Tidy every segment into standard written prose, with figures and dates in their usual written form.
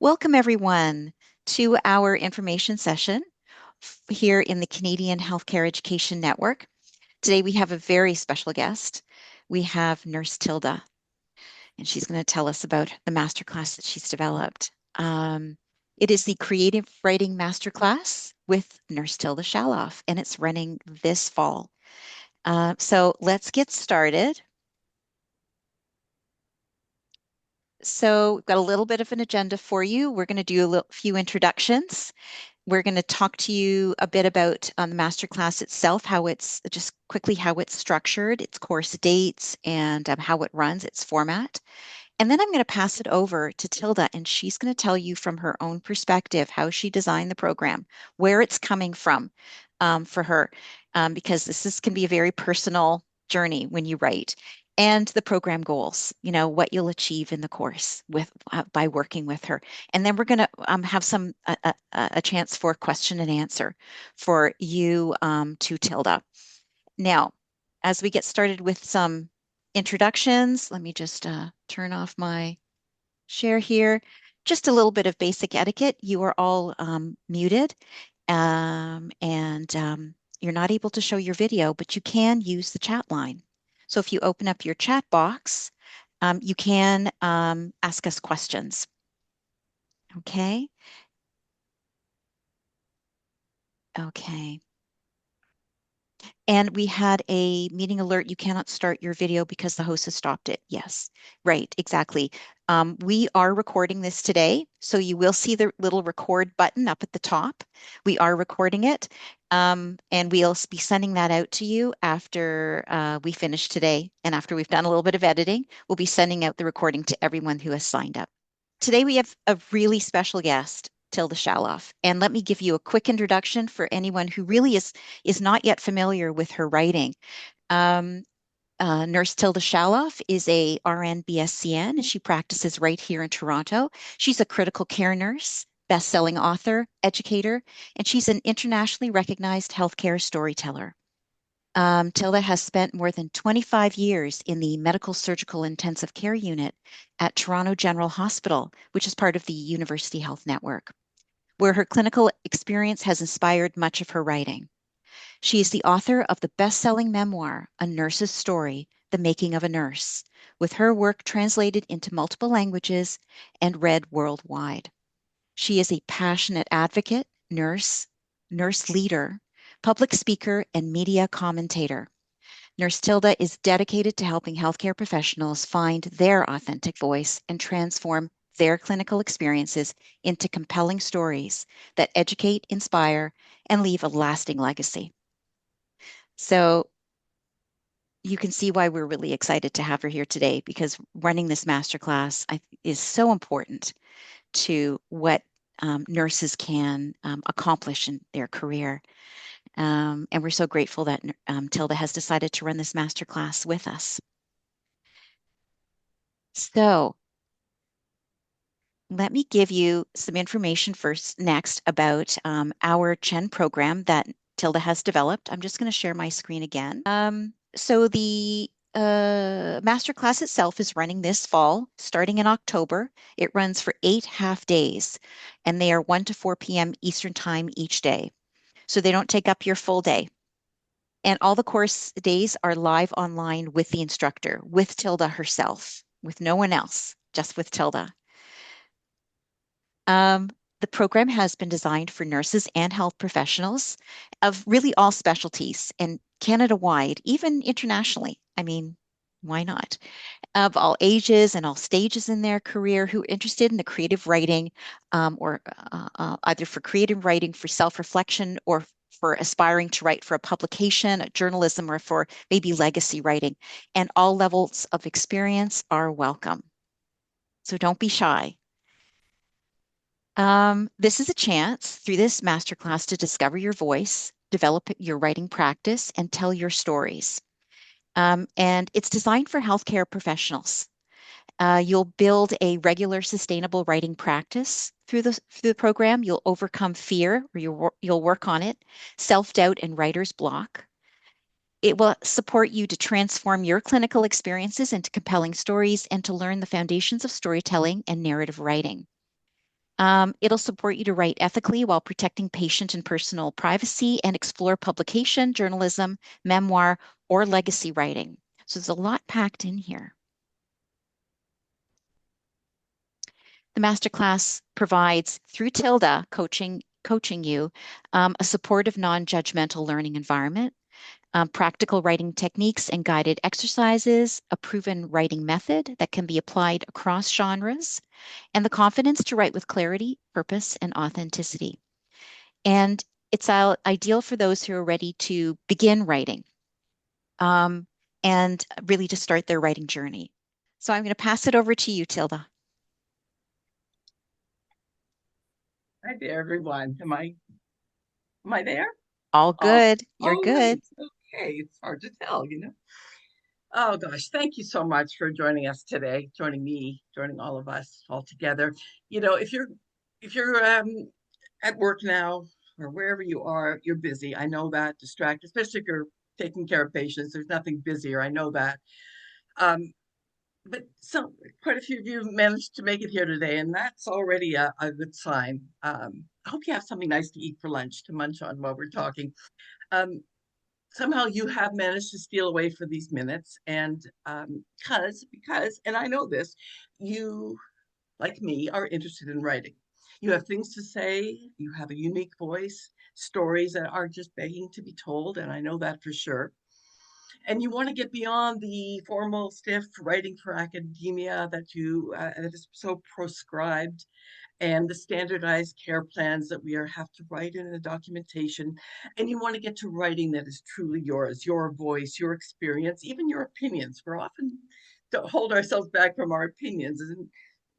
Welcome everyone to our information session here in the Canadian Healthcare Education Network. Today we have a very special guest. We have Nurse Tilda, and she's going to tell us about the masterclass that she's developed. It is the Creative Writing Masterclass with Nurse Tilda Shalof, and it's running this fall. So let's get started. So we've got a little bit of an agenda for you. We're going to do a few introductions. We're going to talk to you a bit about the masterclass itself, how it's just quickly how it's structured, its course dates, and how it runs, its format. And then I'm going to pass it over to Tilda, and she's going to tell you from her own perspective how she designed the program, where it's coming from for her, because can be a very personal journey when you write, and the program goals, what you'll achieve in the course by working with her. And then we're going to have a chance for question and answer for you to Tilda. Now, as we get started with some introductions, let me just turn off my share here. Just a little bit of basic etiquette. You are all muted, and you're not able to show your video, but you can use the chat line. So if you open up your chat box, you can ask us questions. Okay. Okay. And we had a meeting alert. You cannot start your video because the host has stopped it. Yes, right, exactly. We are recording this today, so you will see the little record button up at the top. We are recording it, and we'll be sending that out to you after we finish today. And after we've done a little bit of editing, we'll be sending out the recording to everyone who has signed up. Today we have a really special guest, Tilda Shalof. And let me give you a quick introduction for anyone who really is not yet familiar with her writing. Nurse Tilda Shalof is a RN BSCN, and she practices right here in Toronto. She's a critical care nurse, best-selling author, educator, and she's an internationally recognized healthcare storyteller. Tilda has spent more than 25 years in the medical surgical intensive care unit at Toronto General Hospital, which is part of the University Health Network, where her clinical experience has inspired much of her writing. She is the author of the best-selling memoir, A Nurse's Story, The Making of a Nurse, with her work translated into multiple languages and read worldwide. She is a passionate advocate, nurse leader, public speaker, and media commentator. Nurse Tilda is dedicated to helping healthcare professionals find their authentic voice and transform their clinical experiences into compelling stories that educate, inspire, and leave a lasting legacy. So you can see why we're really excited to have her here today, because running this masterclass is so important to what nurses can accomplish in their career. And we're so grateful that Tilda has decided to run this masterclass with us. So let me give you some information next about our CHEN program that Tilda has developed. I'm just going to share my screen again. So the masterclass itself is running this fall, starting in October. It runs for 8 half days, and they are 1 to 4 p.m. Eastern Time each day. So they don't take up your full day. And all the course days are live online with the instructor, with Tilda herself, with no one else, just with Tilda. The program has been designed for nurses and health professionals of really all specialties, and Canada-wide, even internationally. I mean, why not? Of all ages and all stages in their career who are interested in the creative writing, or either for creative writing for self-reflection or for aspiring to write for a publication, a journalism, or for maybe legacy writing. And all levels of experience are welcome. So don't be shy. This is a chance through this masterclass to discover your voice, develop your writing practice, and tell your stories. And it's designed for healthcare professionals. You'll build a regular, sustainable writing practice through the program. You'll overcome fear, or you'll work on it, self-doubt, and writer's block. It will support you to transform your clinical experiences into compelling stories and to learn the foundations of storytelling and narrative writing. It'll support you to write ethically while protecting patient and personal privacy and explore publication, journalism, memoir, or legacy writing. So there's a lot packed in here. The masterclass provides, through Tilda coaching you, a supportive, non-judgmental learning environment, practical writing techniques and guided exercises, a proven writing method that can be applied across genres, and the confidence to write with clarity, purpose, and authenticity. And it's ideal for those who are ready to begin writing um, and really to start their writing journey. So I'm going to pass it over to you, Tilda. Hi there, everyone. Am I there? All All good. You're all good. right. Okay. It's hard to tell. Oh gosh, thank you so much for joining us today, joining me, joining all of us all together. If you're at work now or wherever you are, you're busy. I know that, distracted, especially if you're taking care of patients. There's nothing busier. I know that. Um, but quite a few of you managed to make it here today, and that's already a good sign. I hope you have something nice to eat for lunch to munch on while we're talking. Um, Somehow you have managed to steal away for these minutes, and because, and I know this, you, like me, are interested in writing. You have things to say. You have a unique voice, stories that are just begging to be told, and I know that for sure, and you want to get beyond the formal, stiff writing for academia that is so proscribed, and the standardized care plans that have to write in the documentation. And you want to get to writing that is truly yours, your voice, your experience, even your opinions. We're often to hold ourselves back from our opinions, and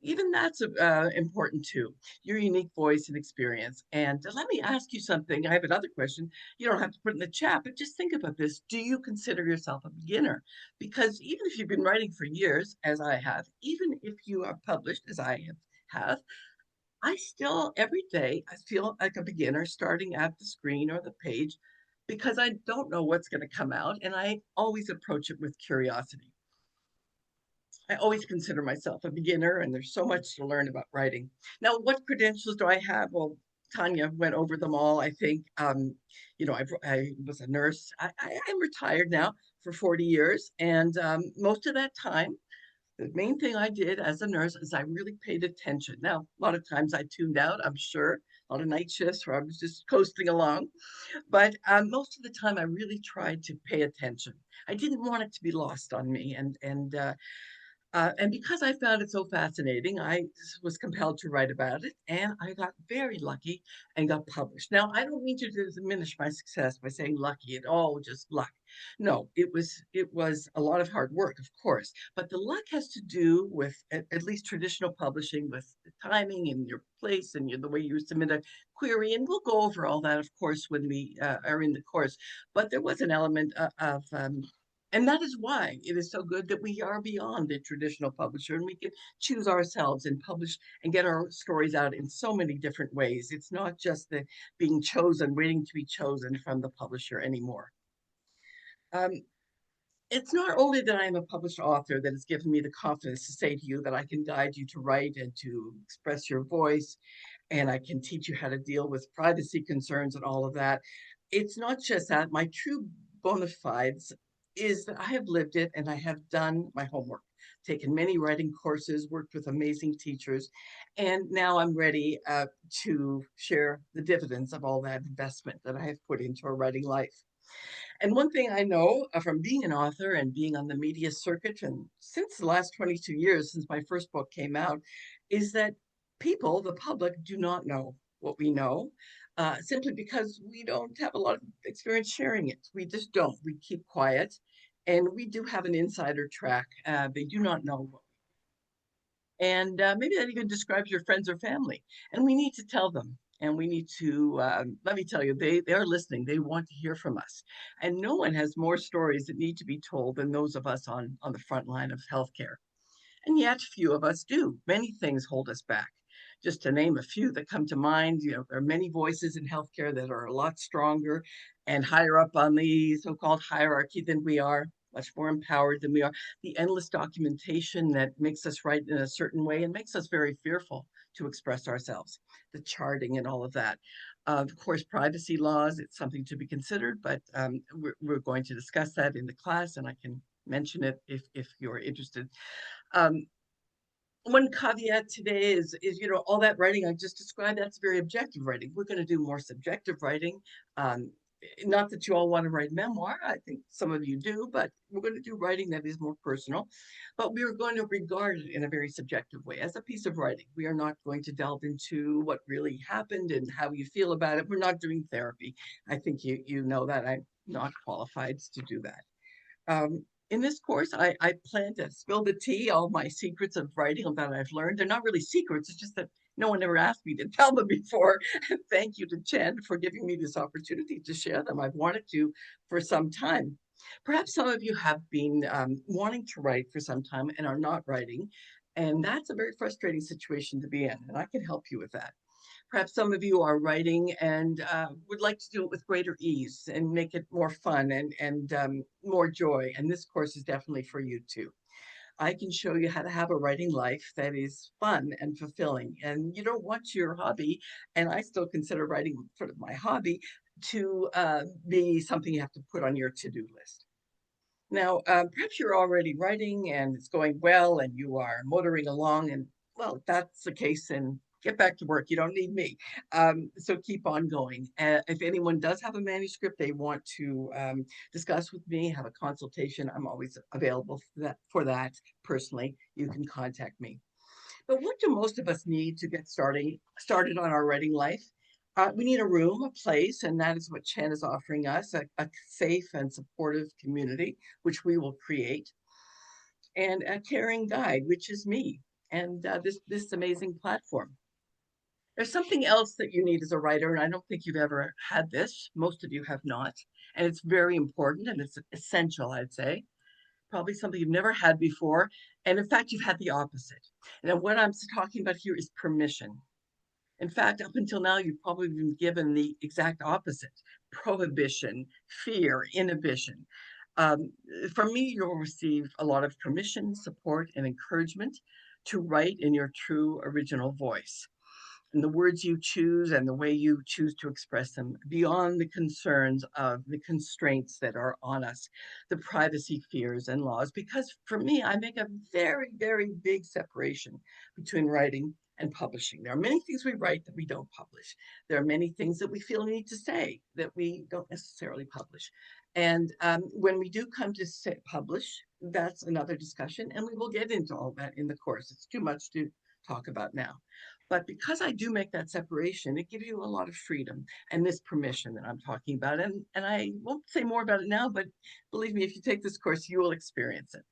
even that's important too, your unique voice and experience. And let me ask you something. I have another question. You don't have to put in the chat, but just think about this. Do you consider yourself a beginner? Because even if you've been writing for years, as I have, even if you are published, as I have, I still, every day, I feel like a beginner starting at the screen or the page because I don't know what's going to come out. And I always approach it with curiosity. I always consider myself a beginner, and there's so much to learn about writing. Now, what credentials do I have? Well, Tanya went over them all. I think, I was a nurse. I'm retired now for 40 years. And most of that time, the main thing I did as a nurse is I really paid attention. Now, a lot of times I tuned out, I'm sure, a lot of night shifts where I was just coasting along. But most of the time, I really tried to pay attention. I didn't want it to be lost on me. And because I found it so fascinating, I was compelled to write about it, and I got very lucky and got published. Now, I don't mean to diminish my success by saying lucky at all, just luck. No, it was a lot of hard work, of course, but the luck has to do with at least traditional publishing, with the timing and your place and the way you submit a query, and we'll go over all that, of course, when we are in the course. But there was an element of and that is why it is so good that we are beyond the traditional publisher, and we can choose ourselves and publish and get our stories out in so many different ways. It's not just the being chosen, waiting to be chosen from the publisher anymore. Um, it's not only that I am a published author that has given me the confidence to say to you that I can guide you to write and to express your voice, and I can teach you how to deal with privacy concerns and all of that. It's not just that. My true bona fides is that I have lived it and I have done my homework, taken many writing courses, worked with amazing teachers, and now I'm ready to share the dividends of all that investment that I have put into a writing life. And one thing I know from being an author and being on the media circuit, and since the last 22 years, since my first book came out, is that people, the public, do not know what we know, simply because we don't have a lot of experience sharing it. We just don't. We keep quiet, and we do have an insider track. They do not know, and maybe that even describes your friends or family. And we need to tell them. And we need to, let me tell you, they are listening. They want to hear from us. And no one has more stories that need to be told than those of us on the front line of healthcare. And yet, few of us do. Many things hold us back. Just to name a few that come to mind, there are many voices in healthcare that are a lot stronger and higher up on the so-called hierarchy than we are, much more empowered than we are. The endless documentation that makes us write in a certain way and makes us very fearful to express ourselves, the charting and all of that. Of course, privacy laws, it's something to be considered, but we're going to discuss that in the class, and I can mention it if you're interested. Um, One caveat today is all that writing I just described, that's very objective writing. We're going to do more subjective writing. um, Not that you all want to write memoir, I think some of you do, but we're going to do writing that is more personal. But we are going to regard it in a very subjective way as a piece of writing. We are not going to delve into what really happened and how you feel about it. We're not doing therapy. I think you know that I'm not qualified to do that. In this course, I plan to spill the tea, all my secrets of writing that I've learned. They're not really secrets, it's just that no one ever asked me to tell them before. Thank you to Chen for giving me this opportunity to share them. I've wanted to for some time. Perhaps some of you have been wanting to write for some time and are not writing, and that's a very frustrating situation to be in, and I can help you with that. Perhaps some of you are writing and would like to do it with greater ease and make it more fun and more joy. And this course is definitely for you too. I can show you how to have a writing life that is fun and fulfilling. And you don't want your hobby, and I still consider writing sort of my hobby, to be something you have to put on your to-do list. Now, perhaps you're already writing and it's going well and you are motoring along, and well, if that's the case, then get back to work. You don't need me. So keep on going. If anyone does have a manuscript they want to discuss with me, have a consultation, I'm always available for that personally. You can contact me. But what do most of us need to get started on our writing life? We need a room, a place, and that is what CHEN is offering us, a safe and supportive community, which we will create, and a caring guide, which is me, and this amazing platform. There's something else that you need as a writer, and I don't think you've ever had this. Most of you have not, and it's very important and it's essential, I'd say. Probably something you've never had before, and in fact, you've had the opposite. And what I'm talking about here is permission. In fact, up until now, you've probably been given the exact opposite: prohibition, fear, inhibition. Um, from me, you'll receive a lot of permission, support, and encouragement to write in your true original voice, and the words you choose and the way you choose to express them, beyond the concerns of the constraints that are on us, the privacy fears and laws. Because for me, I make a very, very big separation between writing and publishing. There are many things we write that we don't publish. There are many things that we feel need to say that we don't necessarily publish. And when we do come to publish, that's another discussion, and we will get into all that in the course. It's too much to talk about now. But because I do make that separation, it gives you a lot of freedom and this permission that I'm talking about. And I won't say more about it now, but believe me, if you take this course, you will experience it.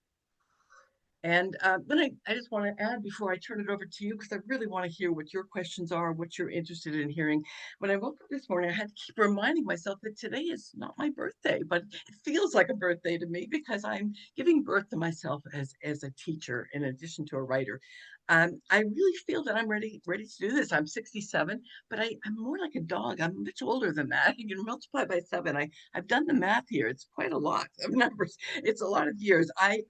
And then I just want to add before I turn it over to you, because I really want to hear what your questions are, what you're interested in hearing. When I woke up this morning, I had to keep reminding myself that today is not my birthday, but it feels like a birthday to me because I'm giving birth to myself as a teacher in addition to a writer. I really feel that I'm ready to do this. I'm 67, but I'm more like a dog. I'm much older than that. You can multiply by 7. I've done the math here. It's quite a lot of numbers. It's a lot of years. I've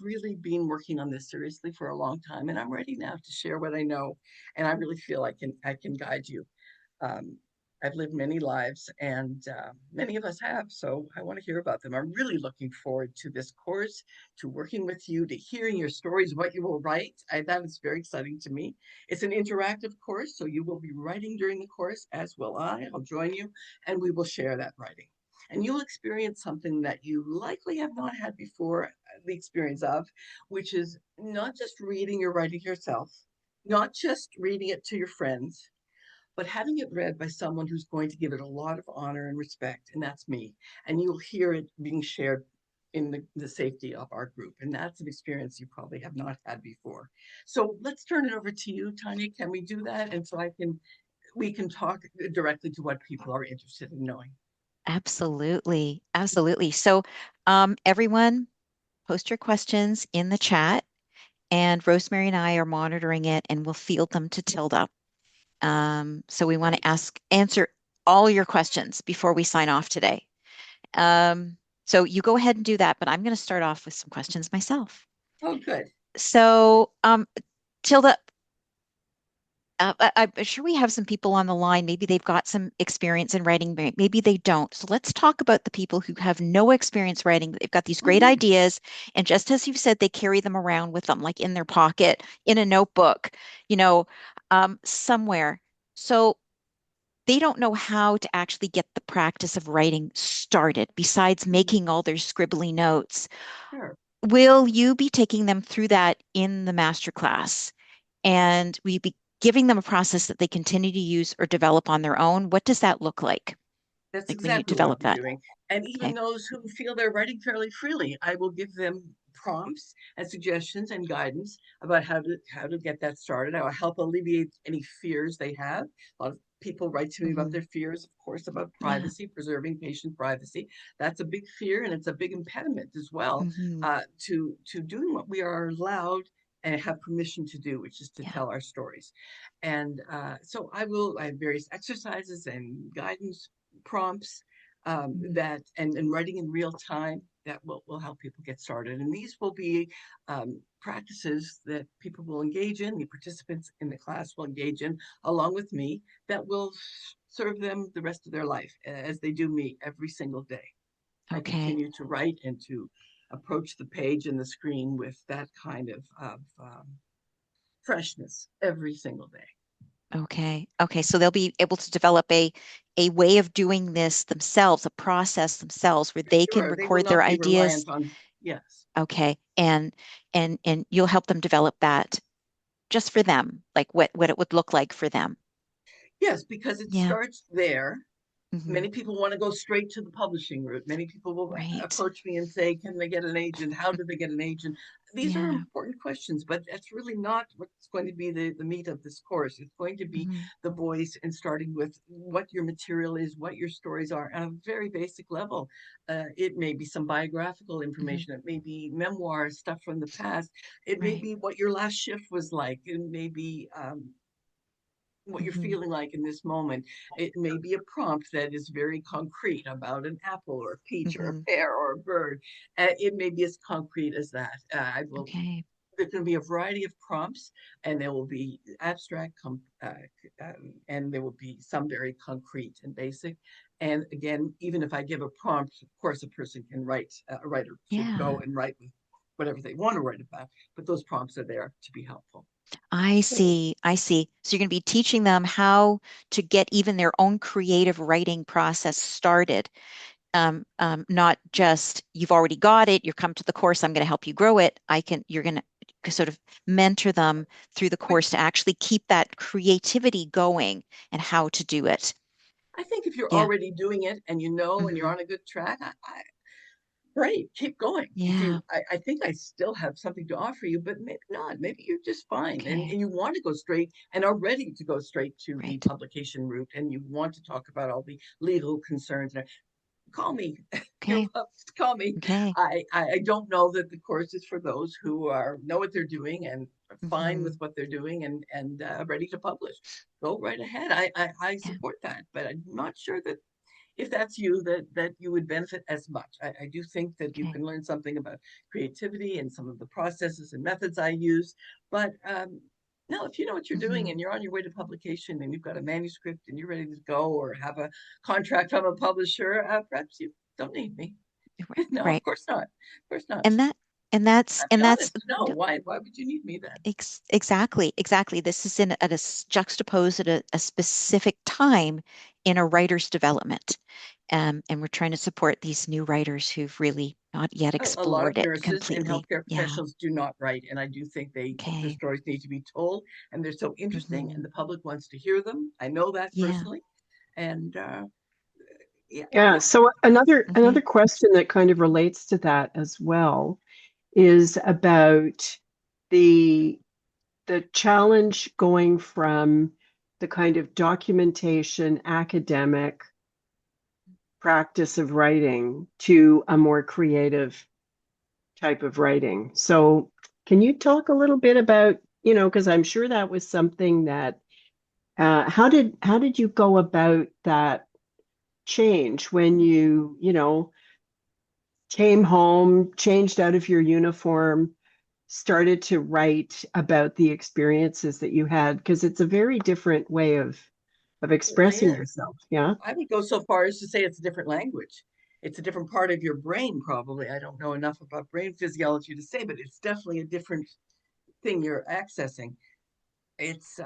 really been working on this seriously for a long time, and I'm ready now to share what I know. And I really feel I can guide you. Um, I've lived many lives, and many of us have, so I want to hear about them. I'm really looking forward to this course, to working with you, to hearing your stories, what you will write. That is very exciting to me. It's an interactive course, so you will be writing during the course, as will I. I'll join you, and we will share that writing. And you'll experience something that you likely have not had before the experience of, which is not just reading your writing yourself, not just reading it to your friends, but having it read by someone who's going to give it a lot of honor and respect, and that's me. And you'll hear it being shared in the safety of our group. And that's an experience you probably have not had before. So let's turn it over to you, Tanya. Can we do that? And so we can talk directly to what people are interested in knowing. Absolutely. Absolutely. So, everyone, post your questions in the chat, and Rosemary and I are monitoring it, and we'll field them to Tilda. So we want to answer all your questions before we sign off today. So you go ahead and do that, but I'm going to start off with some questions myself. Oh, good. So, Tilda, I'm sure we have some people on the line. Maybe they've got some experience in writing, maybe they don't. So let's talk about the people who have no experience writing. They've got these great Mhm. ideas, and just as you said, they carry them around with them, like in their pocket, in a notebook, you know, somewhere. So they don't know how to actually get the practice of writing started, besides Mhm. making all their scribbly notes. Sure. Will you be taking them through that in the master class? And will you be giving them a process that they continue to use or develop on their own? What does that look That's like when you exactly what I'll develop be that? doing. And even Okay. those who feel they're writing fairly freely, I will give them prompts and suggestions and guidance about how to get that started. I will help alleviate any fears they have. A lot of people write to me about Hmm. their fears, of course, about Yeah. privacy, preserving patient privacy. That's a big fear, and it's a big impediment as well Hmm. to doing what we are allowed and have permission to do, which is to Yeah. tell our stories. And so I have various exercises and guidance prompts Hmm. that and writing in real time that will help people get started. And these will be practices that people will engage in, the participants in the class will engage in along with me, that will serve them the rest of their life as they do me every single day. I Okay. continue to write and to approach the page and the screen with that kind of freshness every single day. Okay. Okay. So they'll be able to develop a way of doing this themselves, a process themselves where they can Sure, they will record their not be ideas. reliant on, yes. Okay. And you'll help them develop that just for them, like what it would look like for them. Yes, because it Yeah. starts there. Hmm. Many people want to go straight to the publishing route. Many people will Right. approach me and say, "Can they get an agent? How do they get an agent?" These are Yeah. important questions, but that's really not what's going to be the meat of this course. It's going to be Hmm. the voice and starting with what your material is, what your stories are on a very basic level. It may be some biographical Hmm. information. It may be memoirs, stuff from the past. It may Right. be what your last shift was like. It may be what you're Hmm. feeling like in this moment. It may be a prompt that is very concrete about an apple or a peach or a Hmm. pear or a bird. It may be as concrete as that. I will. Okay. There's going to be a variety of prompts, and there will be abstract, and there will be some very concrete and basic. And again, even if I give a prompt, of course, a person can write. A writer should go Yeah. and write with whatever they want to write about, but those prompts are there to be helpful. I see. I see. So you're going to be teaching them how to get even their own creative writing process started. Not just you've already got it, you're come to the course, I'm going to help you grow it. You're going to sort of mentor them through the But course to actually keep that creativity going and how to do it. I think if you're Yeah. already doing it and you know and you're Hmm. on a good track, great, keep going. If Yeah. you, I think I still have something to offer you, but maybe not. Maybe you're just fine Okay. and you want to go straight and are ready to go straight to the Right. publication route and you want to talk about all the legal concerns. Call me. You're Okay. welcome to call me. Okay. I don't know that the course is for those who are know what they're doing and are fine with Hmm. what they're doing and ready to publish. Go right ahead. I Yeah. support that, but I'm not sure that if that's you that you would benefit as much. I do think that you Okay. can learn something about creativity and some of the processes and methods I use, but no, if you know what you're doing Hmm. and you're on your way to publication and you've got a manuscript and you're ready to go or have a contract from a publisher, perhaps you don't need me. No, of Right. course not. Of course not. And that and that's I'll be and that's honest. No, why would you need me then? exactly, exactly. This is in at a juxtaposed at a specific time in a writer's development. And we're trying to support these new writers who've really not yet A lot of explored it nurses and completely. healthcare Yeah. professionals do not write, and I do think their Okay. stories need to be told, and they're so interesting, Hmm. and the public wants to hear them. I know that Yeah. personally, and yeah, Yeah, yeah. so another Okay. question that kind of relates to that as well is about the the challenge going from the kind of documentation academic practice of writing to a more creative type of writing. So can you talk a little bit about, because I'm sure that was something that how did you go about that change when you came home, changed out of your uniform, started to write about the experiences that you had? Because it's a very different way of Certainly expressing is. yourself. Yeah. I would go so far as to say it's a different language. It's a different part of your brain, probably. I don't know enough about brain physiology to say, but it's definitely a different thing you're accessing. It's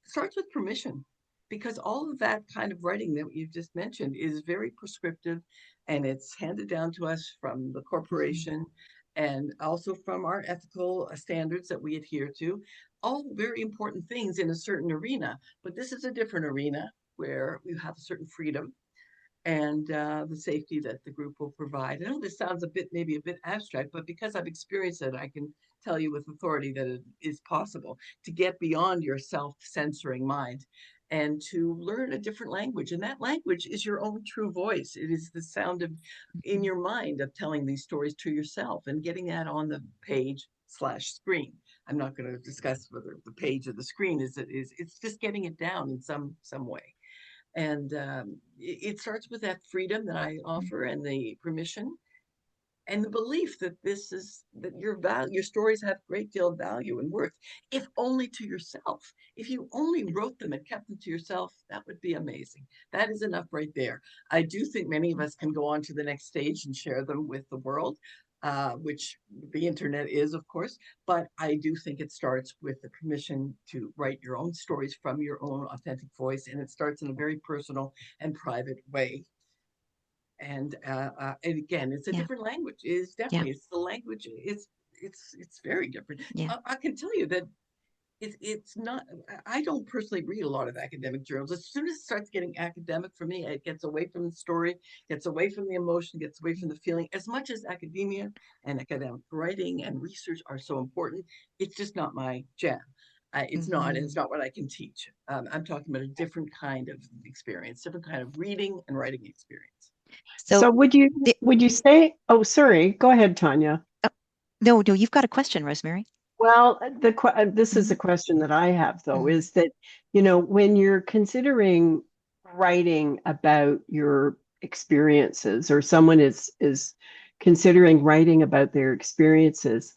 starts with permission, because all of that kind of writing that you've just mentioned is very prescriptive, and it's handed down to us from the Mhm. corporation and also from our ethical standards that we adhere to. All very important things in a certain arena, but this is a different arena where you have a certain freedom and the safety that the group will provide. I know this sounds a bit, maybe a bit abstract, but because I've experienced it, I can tell you with authority that it is possible to get beyond your self-censoring mind and to learn a different language. And that language is your own true voice. It is the sound of in Mhm. your mind of telling these stories to yourself and getting that on the page slash screen. I'm not going to discuss whether the page or the screen is it's just getting it down in some way. And it starts with that freedom that I offer and the permission and the belief that this is that your value, your stories have a great deal of value and worth, if only to yourself. If you only wrote them and kept them to yourself, that would be amazing. That is enough right there. I do think many of us can go on to the next stage and share them with the world, which the internet is, of course. But I do think it starts with the permission to write your own stories from your own authentic voice, and it starts in a very personal and private way. And again, it's a Yeah, different language. It's yeah, definitely it's the language. It's very different. yeah. I can tell you that it's not. I don't personally read a lot of academic journals. As soon as it starts getting academic for me, it gets away from the story, gets away from the emotion, gets away from the feeling. As much as academia and academic writing and research are so important, it's just not my jam. It's not, and it's Hmm. not what I can teach. I'm talking about a different kind of experience, different kind of reading and writing experience. So, So the, would you say, oh, sorry, go ahead, Tanya. oh, no, no, you've got a question, Rosemary. Well, this is Hmm. a question that I have though, Hmm. is that, when you're considering writing about your experiences, or someone is considering writing about their experiences,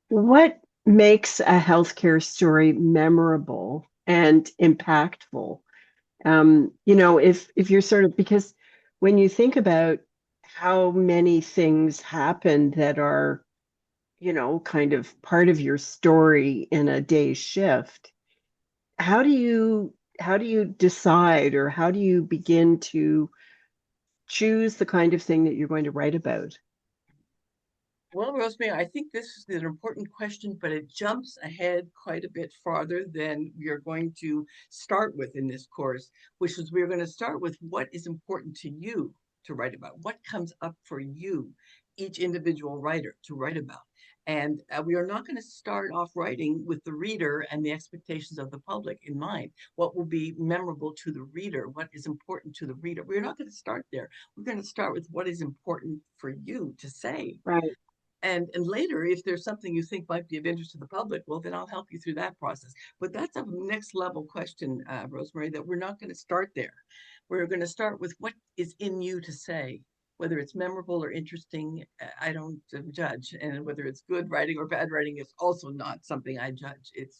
what makes a healthcare story memorable and impactful? If you're sort of, because when you think about how many things happen that are, kind of part of your story in a day's shift, how do you decide, or how do you begin to choose the kind of thing that you're going to write about? Well, Rosemary, I think this is an important question, but it jumps ahead quite a bit farther than we are going to start with in this course, which is we're going to start with what is important to you to write about, what comes up for you, each individual writer to write about. And we are not going to start off writing with the reader and the expectations of the public in mind. What will be memorable to the reader? What is important to the reader? We're not going to start there. We're going to start with what is important for you to say, Right. and later, if there's something you think might be of interest to the public, well, then I'll help you through that process. But that's a next level question, Rosemary, that we're not going to start there. We're going to start with what is in you to say, whether it's memorable or interesting. I don't judge, and whether it's good writing or bad writing is also not something I judge. It's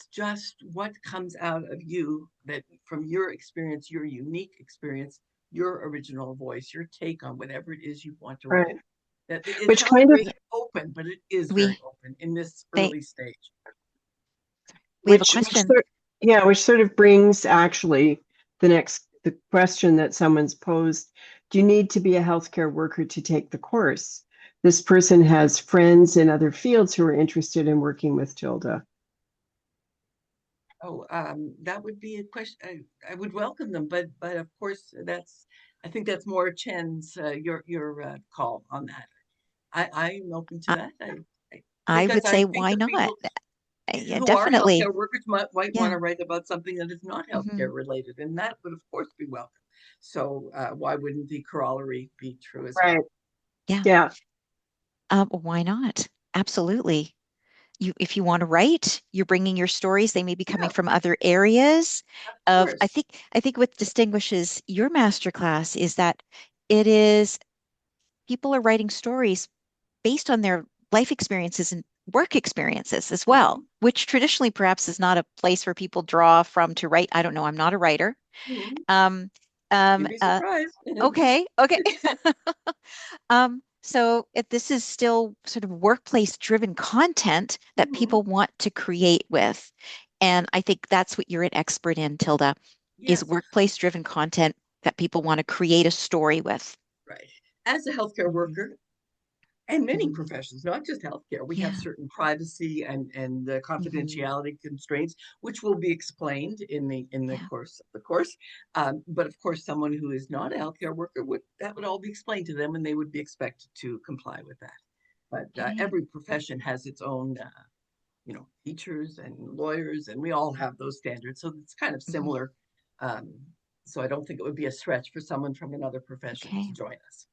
just what comes out of you, that from your experience, your unique experience, your original voice, your take on whatever it is you want to write. Right. That it Which sounds kind of, very open, but it is very We open in this they early stage. we have a which question. sort, yeah, which sort of brings actually the question that someone's posed. Do you need to be a healthcare worker to take the course? This person has friends in other fields who are interested in working with Tilda. Oh, that would be a question. I would welcome them, but of course I think that's more Chen's your call on that. I'm open to I, that. I Because would I say, think why that not? people Yeah, who are definitely. healthcare workers might want Yeah. to write about something that is not Hmm. healthcare related, and that would of course be welcome. So why wouldn't the corollary be true as Right. well? Yeah. Yeah. Why not? Absolutely. If you want to write, you're bringing your stories. They may be coming Yeah, from other areas of of, course. I think what distinguishes your masterclass is that it is people are writing stories based on their life experiences and work experiences as well, which traditionally perhaps is not a place where people draw from to write. I don't know. I'm not a writer. Mhm. Um, You'd be surprised. okay, okay. So this is still sort of workplace-driven content that Mhm. people want to create with. And I think that's what you're an expert in, Tilda, is Yes, workplace-driven content that people want to create a story with. right. As a healthcare Mhm, worker, and many mhm. professions, not just healthcare, we have Yeah, certain privacy and mhm, confidentiality constraints, which will be explained in the yeah, course of the course. But of course, someone who is not a healthcare worker would that would all be explained to them, and they would be expected to comply with that. But okay, every profession has its own, teachers and lawyers, and we all have those standards, so it's kind of mhm, similar. Um, so I don't think it would be a stretch for someone from another profession to okay. join us.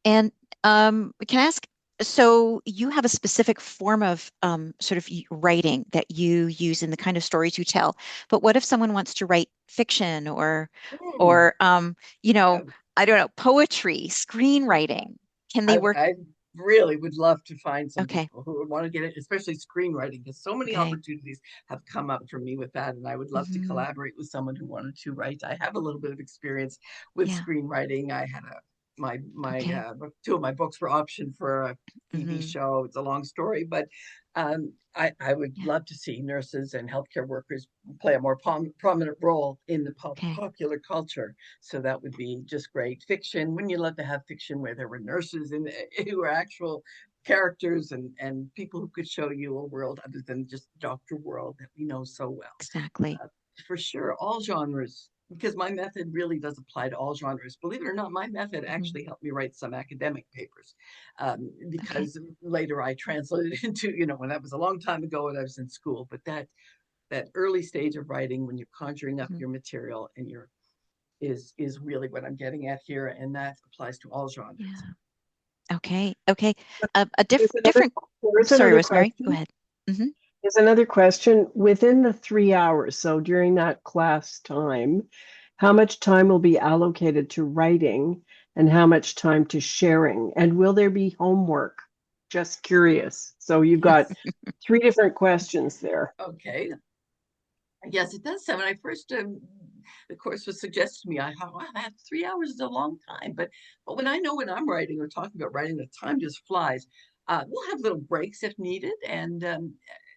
And can I ask, so you have a specific form of sort of writing that you use in the kind of stories you tell, but what if someone wants to write fiction Mm. or you know, Yeah, I don't know, poetry, screenwriting? Can they work? I really would love to find some Okay, people who would want to get it, especially screenwriting, because so many okay. opportunities have come up for me with that. And I would love to Hmm. collaborate with someone who wanted to write. I have a little bit of experience with Yeah, screenwriting. I had okay. two of my books were optioned for a TV Hmm. show. It's a long story, but I would Yeah, love to see nurses and healthcare workers play a more prominent role in the okay. popular culture. So that would be just great. Fiction, wouldn't you love to have fiction where there were nurses in who were actual characters and people who could show you a world other than just doctor world that we know so well. Exactly. Uh, for sure, all genres, because my method really does apply to all genres. Believe it or not, my method Hmm. actually helped me write some academic papers, Okay. because later I translated into, when that was a long time ago when I was in school, but that early stage of writing when you're conjuring up Hmm. your material and you're is really what I'm getting at here, and that applies to all genres. Yeah. Okay. Okay. A There's another, different. there's Sorry, another Rosemary. Go question. ahead. Hmm. There's another question. Within the 3 hours, so during that class time, how much time will be allocated to writing and how much time to sharing? And will there be homework? Just curious. So you've got three different questions there. Okay. Yes, it does. When I first the course was suggested to me, I thought, wow, that 3 hours is a long time. But when I'm writing or talking about writing, the time just flies. We'll have little breaks if needed, and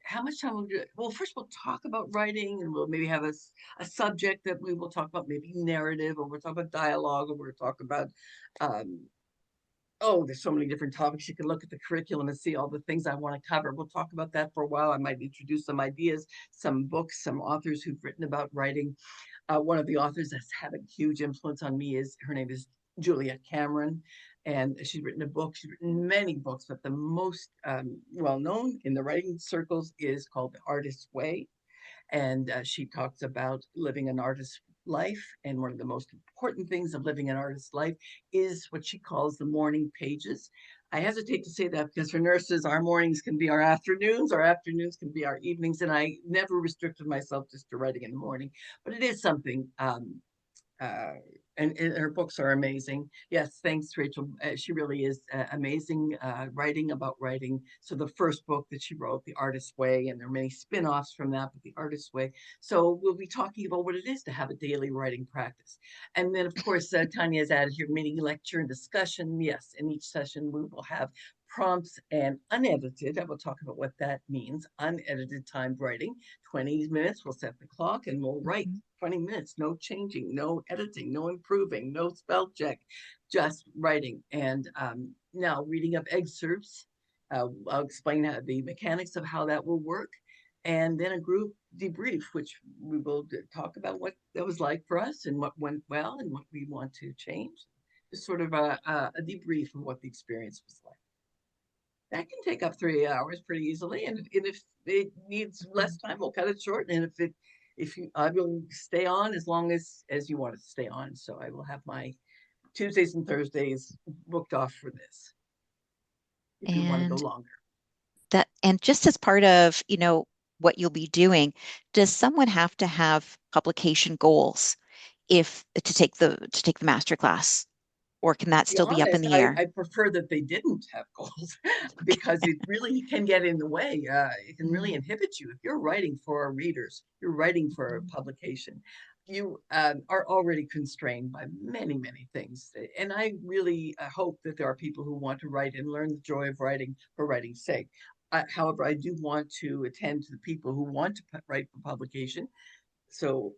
how much time we'll do? Well, first we'll talk about writing, and we'll maybe have a subject that we will talk about, maybe narrative, or we'll talk about dialogue, or we'll talk about um, oh, there's so many different topics. You can look at the curriculum and see all the things I want to cover. We'll talk about that for a while. I might introduce some ideas, some books, some authors who've written about writing. One of the authors that's had a huge influence on me is her name is Julia Cameron, and she's written a book. She's written many books, but the most well known in the writing circles is called The Artist's Way, and she talks about living an artist's life. And one of the most important things of living an artist's life is what she calls the morning pages. I hesitate to say that because for nurses, our mornings can be our afternoons can be our evenings, and I never restricted myself just to writing in the morning. But it is something uh, and her books are amazing. Yes, thanks, Rachel. She really is amazing writing about writing. So the first book that she wrote, The Artist's Way, and there are many spin-offs from that, but The Artist's Way. So we'll be talking about what it is to have a daily writing practice. And then, of course, Tanya has added here mini lecture and discussion. Yes, in each session we will have prompts and unedited. I will talk about what that means. Unedited timed writing. 20 minutes, we'll set the clock and we'll write Hmm. 20 minutes, no changing, no editing, no improving, no spell check, just writing. And now reading up excerpts. I'll explain the mechanics of how that will work. And then a group debrief, which we will talk about what that was like for us and what went well and what we want to change. Just sort of a debrief of what the experience was like. That can take up 3 hours pretty easily. And if it needs less time, we'll cut it short. And if you, I will stay on as long as you want to stay on. So I will have my Tuesdays and Thursdays booked off for this if you want to go And longer. and just as part of, what you'll be doing, does someone have to have publication goals if to take the master class? or can that To be still be up in honest, the air? I prefer that they didn't have goals because it really can get in the way. It can really inhibit you. If you're writing for our readers, you're writing for a publication, you are already constrained by many, many things. And I really hope that there are people who want to write and learn the joy of writing for writing's sake. However, I do want to attend to the people who want to write for publication. So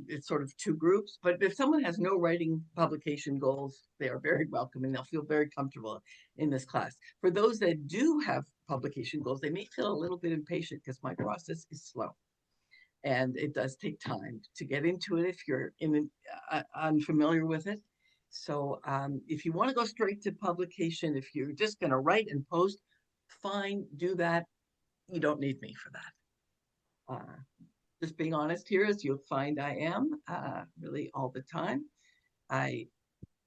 it's sort of two groups. But if someone has no writing publication goals, they are very welcome and they'll feel very comfortable in this class. For those that do have publication goals, they may feel a little bit impatient because my process is slow and it does take time to get into it if you're unfamiliar with it. So if you want to go straight to publication, if you're just going to write and post, fine, do that. You don't need me for that. Just being honest here, as you'll find I am really all the time. I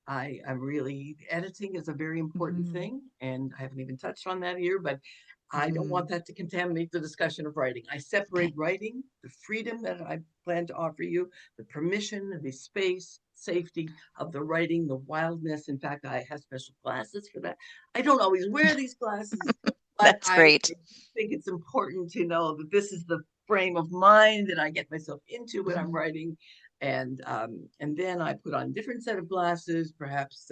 I'm really, editing is a very important thing, and I haven't even touched on that here, but I don't want that to contaminate the discussion of writing. I separate writing, the freedom that I plan to offer you, the permission, the space, safety of the writing, the wildness. In fact, I have special glasses for that. I don't always wear these glasses, but That's I great. think it's important to know that this is the frame of mind that I get myself into when I'm writing. And then I put on a different set of glasses, perhaps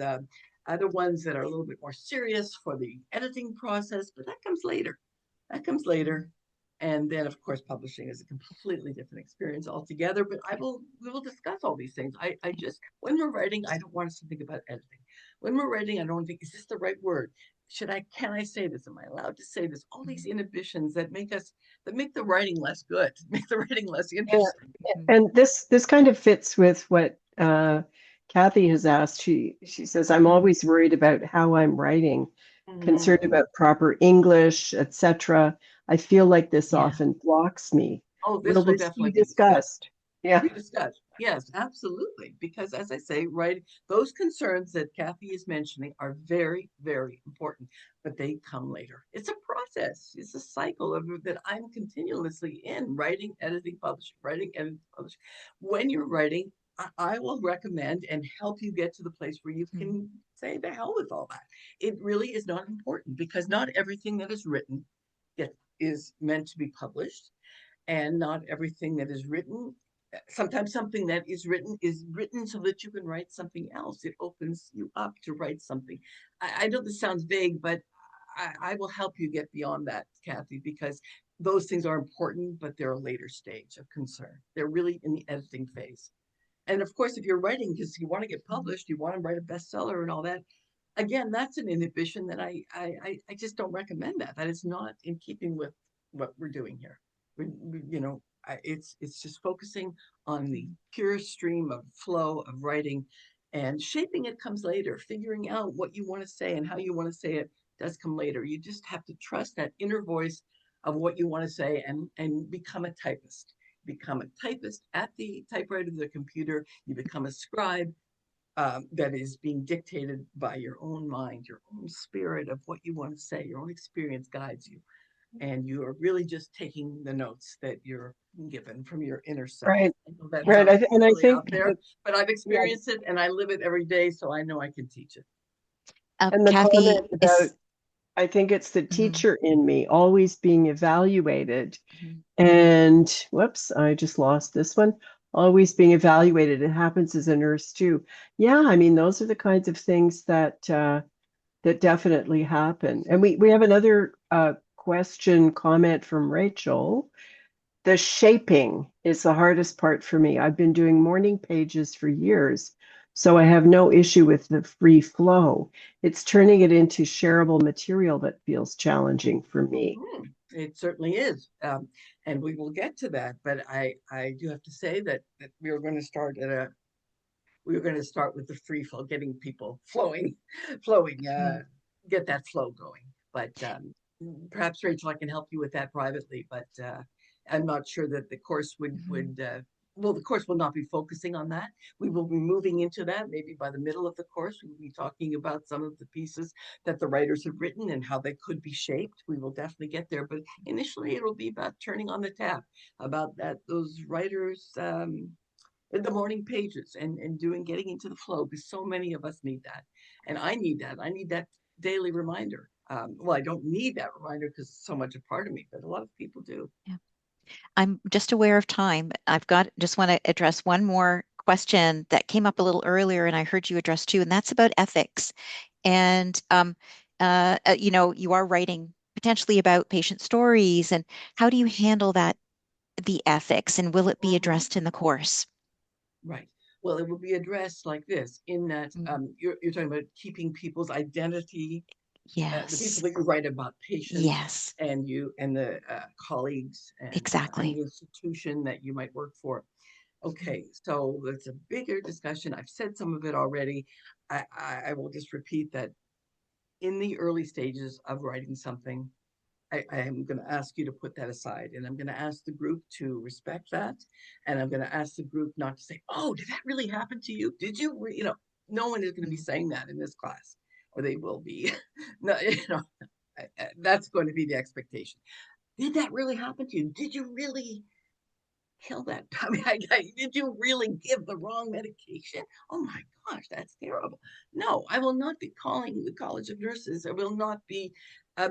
other ones that are a little bit more serious for the editing process, but that comes later. That comes later. And then, of course, publishing is a completely different experience altogether. But we will discuss all these things. I just, when we're writing, I don't want us to think about editing. When we're writing, I don't think, is this the right word? Can I say this? Am I allowed to say this? All these inhibitions that make the writing less good, make the writing less Yeah. interesting. And this kind of fits with what Kathy has asked. She says, I'm always worried about how I'm writing, concerned Mhm. about proper English, etc. I feel like this Yeah. often blocks me. Oh, Will this will this be definitely be discussed. discussed? Yeah. Be discussed. Yes, absolutely. Because as I say, right, those concerns that Kathy is mentioning are very, very important, but they come later. It's a process. It's a cycle that I'm continuously in, writing, editing, publishing, writing, editing, publishing. When you're writing, I will recommend and help you get to the place where you can say the hell with all that. It really is not important because not everything that is written is meant to be published, and not everything that is written, sometimes something that is written so that you can write something else. It opens you up to write something. I know this sounds vague, but I will help you get beyond that, Kathy, because those things are important, but they're a later stage of concern. They're really in the editing phase. And of course, if you're writing because you want to get published, you want to write a bestseller and all that, again, that's an inhibition that I just don't recommend that. That is not in keeping with what we're doing here. It's just focusing on the pure stream of flow of writing, and shaping it comes later. Figuring out what you want to say and how you want to say it does come later. You just have to trust that inner voice of what you want to say, and become a typist. Become a typist at the typewriter of the computer. You become a scribe, that is being dictated by your own mind, your own spirit of what you want to say. Your own experience guides you, and you are really just taking the notes that you're given from your inner self. Right. I know that Right. sounds And I really think out there, but I've yeah, experienced it and I live it every day, so I know I can teach it. and the Kathy comment about is. I think it's the Mhm, teacher in me always being evaluated. mhm, And whoops, I just lost this one. Always being evaluated. It happens as a nurse too. Yeah, I mean, those are the kinds of things that definitely happen. And we have another question comment from Rachel. The shaping is the hardest part for me. I've been doing morning pages for years, so I have no issue with the free flow. It's turning it into shareable material that feels challenging for me. It certainly is, and we will get to that. But I do have to say that we are going to start at a we were going to start with the free flow, getting people flowing, flowing, mhm, get that flow going. But perhaps Rachel, I can help you with that privately. But I'm not sure that the course mhm, well, the course will not be focusing on that. We will be moving into that. Maybe by the middle of the course, we will be talking about some of the pieces that the writers have written and how they could be shaped. We will definitely get there. But initially, it'll be about turning on the tap, about those writers. In the morning pages, and getting into the flow, because so many of us need that. And I need that. I need that daily reminder. Well, I don't need that reminder because it's so much a part of me, but a lot of people do. Yeah. I'm just aware of time. Just want to address one more question that came up a little earlier, and I heard you address too, and that's about ethics. And you are writing potentially about patient stories, and how do you handle that, the ethics, and will it be Mhm. addressed in the course? Right. Well, it will be addressed like this, in that Mm. you're talking about keeping people's identity, the people Yes. that you write about, patients, Yes, and you and the colleagues and exactly. the institution that you might work for. Mm. Okay, so it's a bigger discussion. I've said some of it already. I will just repeat that in the early stages of writing something, I am going to ask you to put that aside, and I'm going to ask the group to respect that, and I'm going to ask the group not to say, "Oh, did that really happen to you? Did you?" No one is going to be Mm. saying that in this class, or they will be. No, that's going to be the expectation. Did that really happen to you? Did you really kill that? I mean, did you really give the wrong medication? Oh my gosh, that's terrible. No, I will not be calling the College of Nurses. I will not be.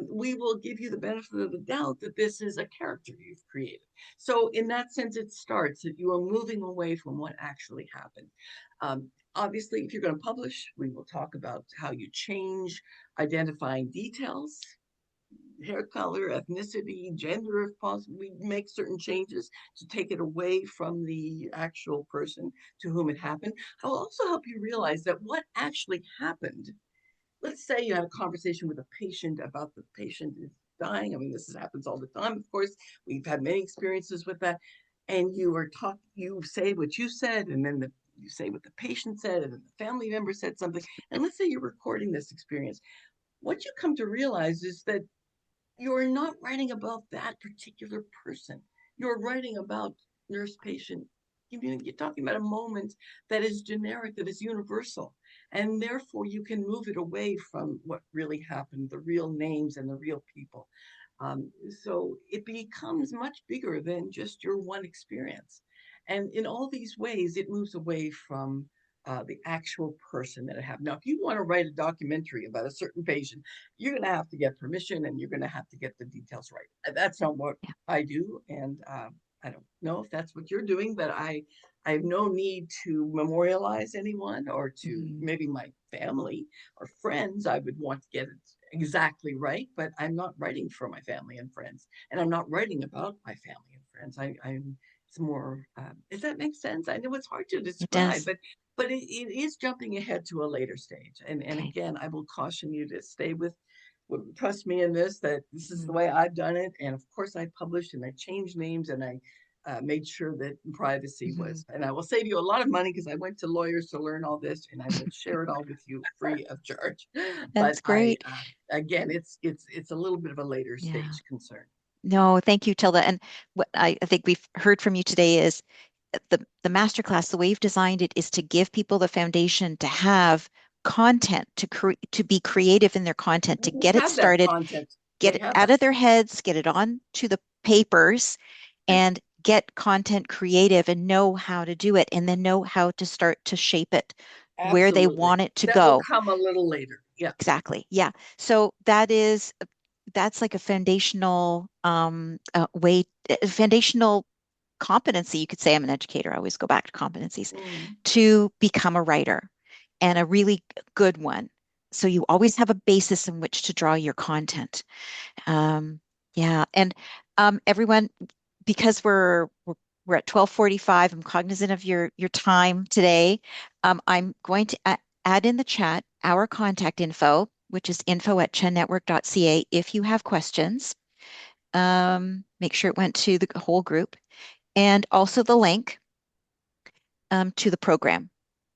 We will give you the benefit of the doubt that this is a character you've created. So, in that sense, it starts that you are moving away from what actually happened. Obviously, if you're going to publish, we will talk about how you change identifying details, hair color, ethnicity, gender, if possible. We make certain changes to take it away from the actual person to whom it happened. I will also help you realize that what actually happened. Let's say you had a conversation with a patient about the patient is dying. I mean, happens all the time, of course. We've had many experiences with that. And you say what you said, and then you say what the patient said, and then the family member said something. And let's say you're recording this experience. What you come to realize is that you're not writing about that particular person. You're writing about nurse patient. You're talking about a moment that is generic, that is universal. And therefore, you can move it away from what really happened, the real names and the real people. So it becomes much bigger than just your one experience. And in all these ways, it moves away from the actual person that it happened. Now, if you want to write a documentary about a certain patient, you're going to have to get permission and you're going to have to get the details right. That's not what Yeah. I do. And I don't know if that's what you're doing, but I have no need to memorialize anyone, or to Mhm. maybe my family or friends. I would want to get it exactly right, but I'm not writing for my family and friends, and I'm not writing about my family and friends. I'm it's more. Does that make sense? I know it's hard to It describe, does. but it is jumping ahead to a later stage. And Okay. again, I will caution you to stay with, trust me in this, that this is the Mhm. way I've done it. And of course, I published and I changed names, and I made sure that privacy Mhm. was. And I will save you a lot of money because I went to lawyers to learn all this, and I will share it all with you free of charge. But That's great. again, it's a little bit of a later Yeah. stage concern. No, thank you, Tilda. And what I think we've heard from you today is the masterclass, the way you've designed it is to give people the foundation to have content, to be creative in their content, to We get it have that started, content. get They it have out that. of their heads, get it on to the papers, and get content creative and know how to do it, and then know how to start to shape it where they Absolutely. want it to That will go. come a little later. Yeah. Exactly. Yeah. So that's like a foundational foundational competency. You could say I'm an educator. I always go back to competencies Mm. to become a writer, and a really good one. So you always have a basis in which to draw your content. Um, yeah, and everyone, because we're at 12:45, I'm cognizant of your time today. I'm going to add in the chat our contact info, which is info@chennetwork.ca if you have questions. Make sure it went to the whole group, and also the link to the program.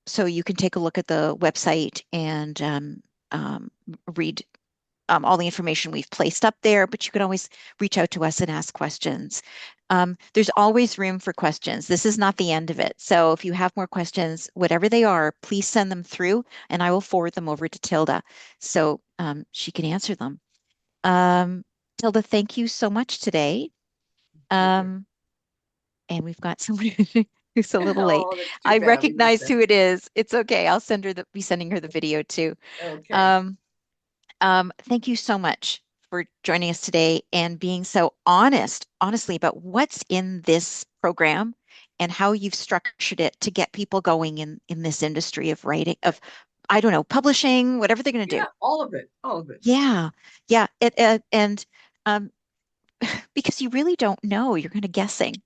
So you can take a look at the website and um, read all the information we've placed up there, but you can always reach out to us and ask questions. There's always room for questions. This is not the end of it. So if you have more questions, whatever they are, please send them through and I will forward them over to Tilda so she can answer them. Um, Tilda, thank you so much today. Pleasure. Um, and we've got somebody. It's a little late. Oh, that's too I bad. We missed recognize it. who it is. It's okay. I'll be sending her the video too. Okay. Um, thank you so much for joining us today and being so honestly about what's in this program and how you've structured it to get people going in this industry of writing, of, I don't know, publishing, whatever they're going to do. Yeah, all of it. All of it. Yeah, yeah. And um, because you really don't know, you're kind of guessing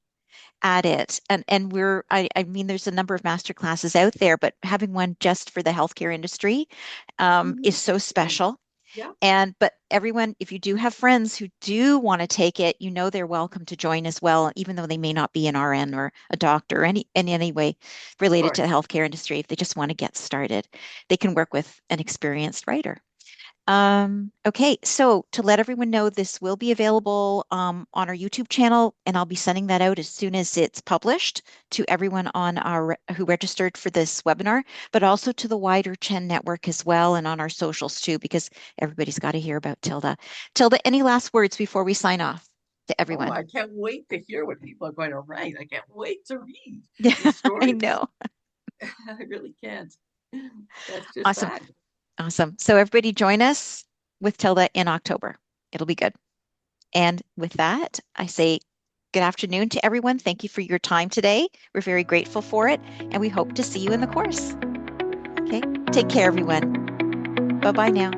at it. And I mean, there's a number of master classes out there, but having one just for the healthcare industry is so Excellent. special. Yeah, But everyone, if you do have friends who do want to take it, you know they're welcome to join as well, even though they may not be an RN or a doctor or in any way of related to the course. healthcare industry. If they just want to get started, they can work with an experienced writer. Okay, so to let everyone know, this will be available on our YouTube channel, and I'll be sending that out as soon as it's published to everyone on our who registered for this webinar, but also to the wider CHEN network as well, and on our socials too, because everybody's got to hear about Tilda. Tilda, any last words before we sign off to Oh, everyone? I can't wait to hear what people are going to write. I can't wait to read Yeah, these I stories. know. I really can't. That's just Awesome, that. awesome. So everybody join us with Tilda in October. It'll be good. And with that, I say good afternoon to everyone. Thank you for your time today. We're very grateful for it, and we hope to see you in the course. Okay, take care, everyone. Bye bye now.